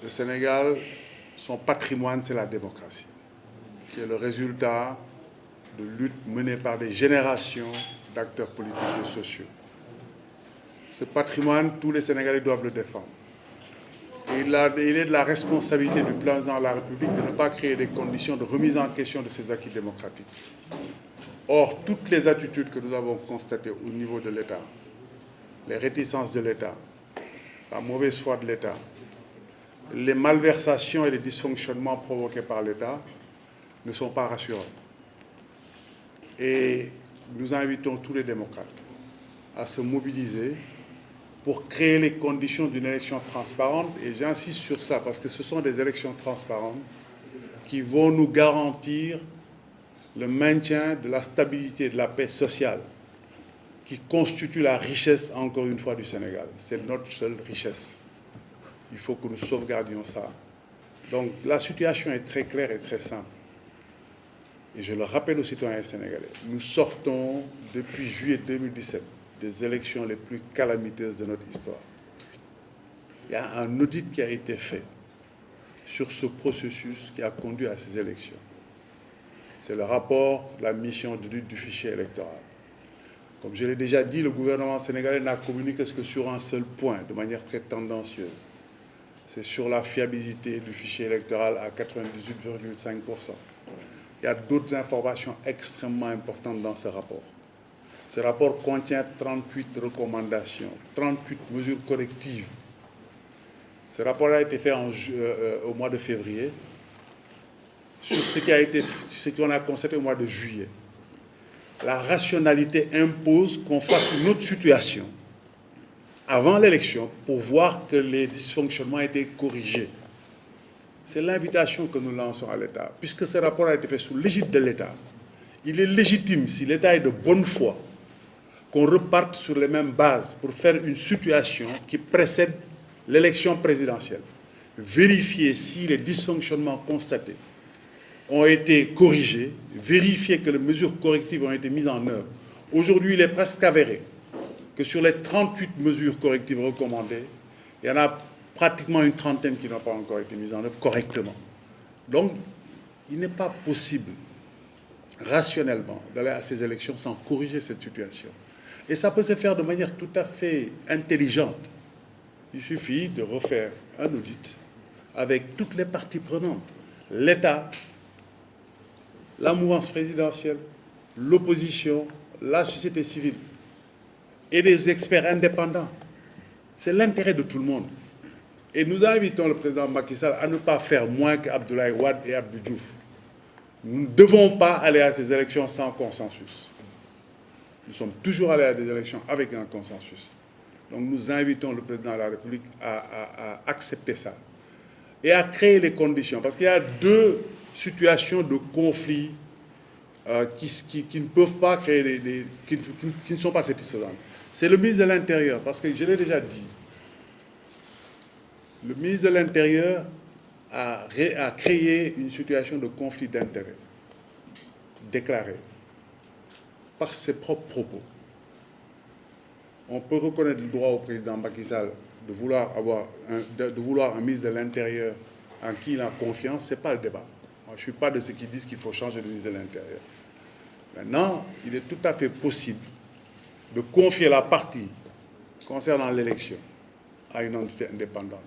Le Sénégal, son patrimoine, c'est la démocratie, qui est le résultat de luttes menées par des générations d'acteurs politiques et sociaux. Ce patrimoine, tous les Sénégalais doivent le défendre. Et il est de la responsabilité du président de la République de ne pas créer des conditions de remise en question de ces acquis démocratiques. Or, toutes les attitudes que nous avons constatées au niveau de l'État, les réticences de l'État, la mauvaise foi de l'État, les malversations et les dysfonctionnements provoqués par l'État ne sont pas rassurants. Et nous invitons tous les démocrates à se mobiliser pour créer les conditions d'une élection transparente. Et j'insiste sur ça parce que ce sont des élections transparentes qui vont nous garantir le maintien de la stabilité et de la paix sociale qui constitue la richesse, encore une fois, du Sénégal. C'est notre seule richesse. Il faut que nous sauvegardions ça. Donc la situation est très claire et très simple. Et je le rappelle aux citoyens sénégalais, nous sortons depuis juillet 2017 des élections les plus calamiteuses de notre histoire. Il y a un audit qui a été fait sur ce processus qui a conduit à ces élections. C'est le rapport de la mission d'audit du fichier électoral. Comme je l'ai déjà dit, le gouvernement sénégalais n'a communiqué que sur un seul point, de manière très tendancieuse. C'est sur la fiabilité du fichier électoral à 98,5%. Il y a d'autres informations extrêmement importantes dans ce rapport. Ce rapport contient 38 recommandations, 38 mesures correctives. Ce rapport a été fait au mois de février sur ce qu'on a constaté au mois de juillet. La rationalité impose qu'on fasse une autre situation avant l'élection pour voir que les dysfonctionnements étaient corrigés. C'est l'invitation que nous lançons à l'État. Puisque ce rapport a été fait sous l'égide de l'État, il est légitime, si l'État est de bonne foi, qu'on reparte sur les mêmes bases pour faire une situation qui précède l'élection présidentielle. Vérifier si les dysfonctionnements constatés ont été corrigés, vérifier que les mesures correctives ont été mises en œuvre. Aujourd'hui, il est presque avéré que sur les 38 mesures correctives recommandées, il y en a pratiquement une trentaine qui n'ont pas encore été mises en œuvre correctement. Donc, il n'est pas possible, rationnellement, d'aller à ces élections sans corriger cette situation. Et ça peut se faire de manière tout à fait intelligente. Il suffit de refaire un audit avec toutes les parties prenantes. L'État, la mouvance présidentielle, l'opposition, la société civile et des experts indépendants. C'est l'intérêt de tout le monde. Et nous invitons le président Macky Sall à ne pas faire moins qu'Abdoulaye Wade et Abdou Diouf. Nous ne devons pas aller à ces élections sans consensus. Nous sommes toujours allés à des élections avec un consensus. Donc nous invitons le président de la République à accepter ça et à créer les conditions. Parce qu'il y a deux situations de conflit qui ne peuvent pas créer qui ne sont pas satisfaisantes. C'est le ministre de l'Intérieur, parce que je l'ai déjà dit, le ministre de l'Intérieur a créé une situation de conflit d'intérêts déclaré par ses propres propos. On peut reconnaître le droit au président Macky Sall de vouloir un ministre de l'Intérieur en qui il a confiance. Ce n'est pas le débat. Moi, je ne suis pas de ceux qui disent qu'il faut changer de ministre de l'Intérieur. Maintenant, il est tout à fait possible de confier la partie concernant l'élection à une entité indépendante.